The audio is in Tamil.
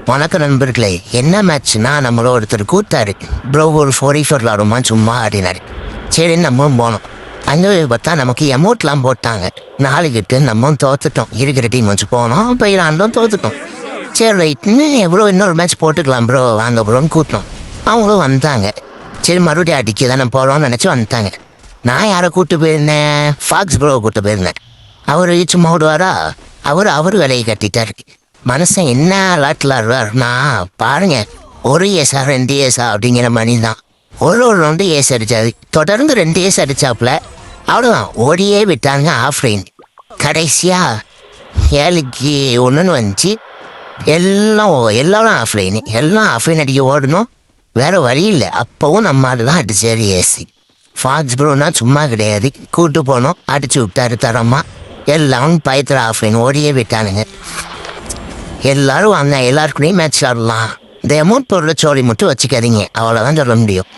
வணக்க நண்பர்களே, என்ன மேட்ச்னா நம்மள ஒருத்தர் கூத்தாரு ப்ரோ ஒரு 44 விளாடுமா சும்மா ஆடினாரு. சரி நம்ம போனோம். அங்கே பார்த்தா நமக்கு எமௌண்ட்லாம் போட்டாங்க. 4 நம்ம தோத்துட்டோம். இருக்கிற டீம் வச்சு போனோம், போய் ஆண்டோம் தோத்துட்டோம். சரி ரைட், எவ்வளோ இன்னொரு மேட்ச் போட்டுக்கலாம் ப்ரோ வாங்க ப்ரோன்னு கூட்டினோம். அவங்களும் வந்தாங்க. சரி மறுபடியும் அடிக்க தானே போகிறோம்னு நினச்சி வந்துட்டாங்க. நான் யாரை கூப்பிட்டு போயிருந்தேன்? ஃபாக்ஸ் ப்ரோவை கூப்பிட்டு போயிருந்தேன். அவர் சும்மா விடுவாரா? அவர் விலையை கட்டிட்டார். மனுஷன் என்ன விளாட்டில் ஆடுவார்னா பாருங்க, ஒரு ஏசா 2 ஏசா அப்படிங்கிற மாதிரி தான். ஒரு ரவுண்டு ஏஸ் அடித்தாரு, தொடர்ந்து 2 ஏஸ் அடித்தாப்புல. அவ்வளோதான், ஓடியே விட்டாங்க ஆஃப்லைன். கடைசியாக 7-1 வந்துச்சு. எல்லாரும் ஆஃப்லைனு, எல்லாம் ஆஃப்லைன் அடிக்க ஓடணும், வேறு வழி இல்லை. அப்போவும் நம்ம தான் அடிச்சாரு ஏசி. ஃபாக்ஸ் ப்ரோனா சும்மா கிடையாது, கூப்பிட்டு போனோம், அடிச்சு விட்டாரு தரமா. எல்லாம் பயத்தில் ஆஃப்லைன் ஓடியே விட்டானுங்க. எல்லாரும் வாங்க, எல்லாருக்குமே மேட்ச் ஆடலாம். இந்த அமௌண்ட் பொருளை சோழி மட்டும் வச்சுக்காதீங்க, அவ்வளோதான் சொல்ல முடியும்.